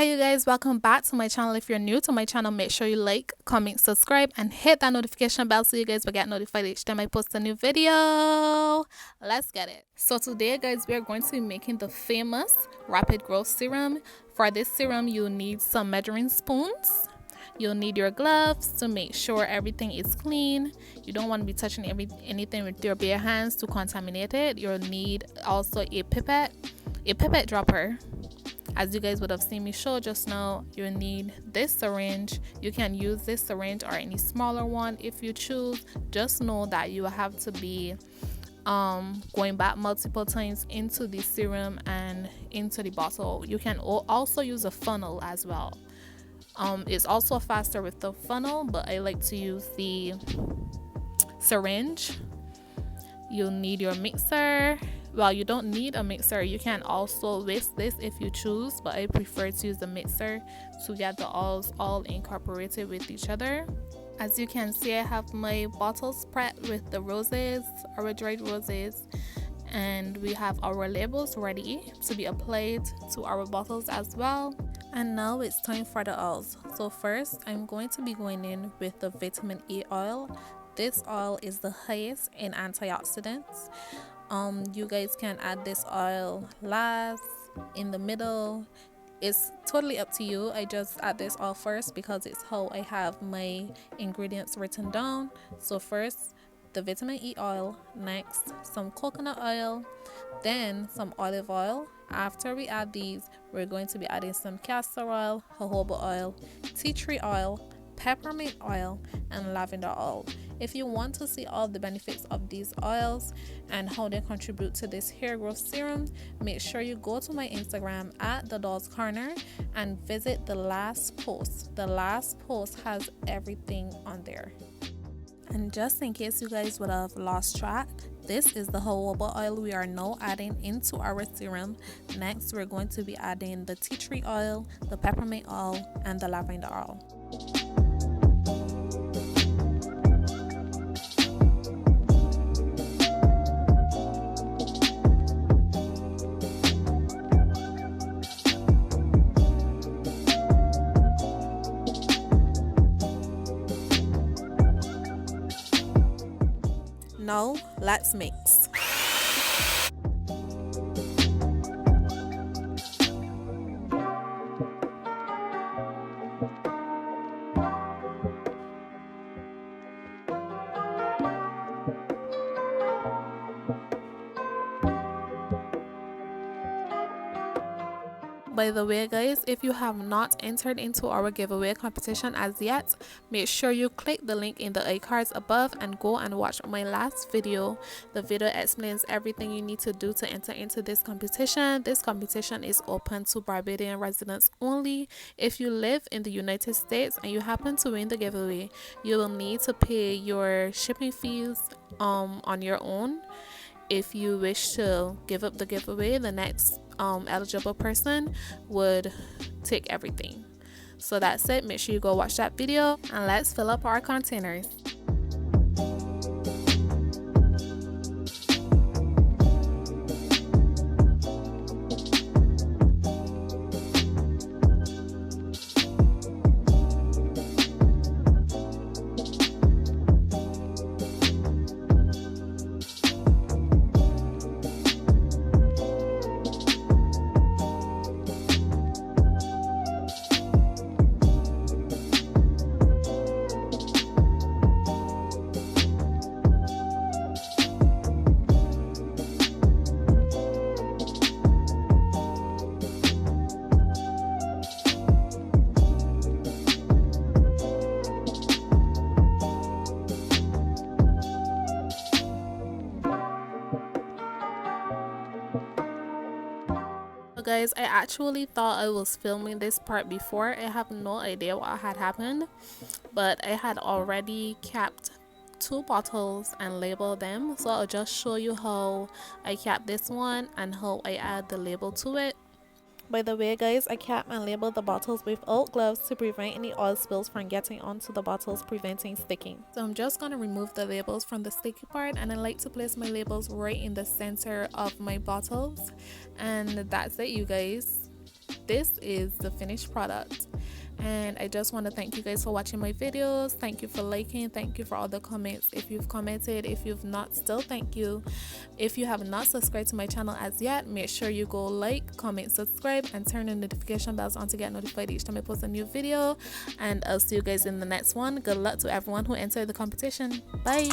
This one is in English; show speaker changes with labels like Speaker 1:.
Speaker 1: Hey you guys, welcome back to my channel. If you're new to my channel, make sure you like, comment, subscribe, and hit that notification bell so you guys will get notified each time I post a new video. Let's get it. So today guys, we are going to be making the famous rapid growth serum. For this serum, you'll need some measuring spoons. You'll need your gloves to make sure everything is clean. You don't want to be touching anything with your bare hands to contaminate it. You'll need also a pipette dropper. As you guys would have seen me show just now, you need this syringe. You can use this syringe or any smaller one if you choose. Just know that you will have to be going back multiple times into the serum and into the bottle. You can also use a funnel as well. It's also faster with the funnel, but I like to use the syringe. You'll need your mixer. Well, you don't need a mixer. You can also whisk this if you choose, but I prefer to use the mixer to get the oils all incorporated with each other. As you can see, I have my bottles prepped with the roses, our dried roses, and we have our labels ready to be applied to our bottles as well. And now it's time for the oils. So first, I'm going to be going in with the vitamin E oil. This oil is the highest in antioxidants. You guys can add this oil last, in the middle. It's totally up to you. I just add this oil first because it's how I have my ingredients written down. So first, the vitamin E oil, next some coconut oil, then some olive oil. After we add these, we're going to be adding some castor oil, jojoba oil, tea tree oil, peppermint oil, and lavender oil. If you want to see all the benefits of these oils and how they contribute to this hair growth serum, make sure you go to my Instagram at ThaDollsCorner and visit the last post. The last post has everything on there. And just in case you guys would have lost track, this is the jojoba oil we are now adding into our serum. Next, we're going to be adding the tea tree oil, the peppermint oil, and the lavender oil. Now, let's mix. By the way guys, if you have not entered into our giveaway competition as yet, make sure you click the link in the iCards above and go and watch my last video. The video explains everything you need to do to enter into this competition. This competition is open to Barbadian residents only. If you live in the United States and you happen to win the giveaway, you will need to pay your shipping fees on your own. If you wish to give up the giveaway, the next eligible person would take everything. So that's it. Make sure you go watch that video and let's fill up our containers. Guys, I actually thought I was filming this part before. I have no idea what had happened, but I had already capped 2 bottles and labeled them, so I'll just show you how I cap this one and how I add the label to it. By the way guys, I cap and label the bottles without gloves to prevent any oil spills from getting onto the bottles, preventing sticking. So I'm just going to remove the labels from the sticky part, and I like to place my labels right in the center of my bottles. And that's it you guys. this is the finished product. And I just want to thank you guys for watching my videos. Thank you for liking, thank you for all the comments. If you've commented, if you've not, still thank you. If you have not subscribed to my channel as yet, make sure you go like, comment, subscribe, and turn the notification bells on to get notified each time I post a new video. And I'll see you guys in the next one. Good luck to everyone who entered the competition. Bye.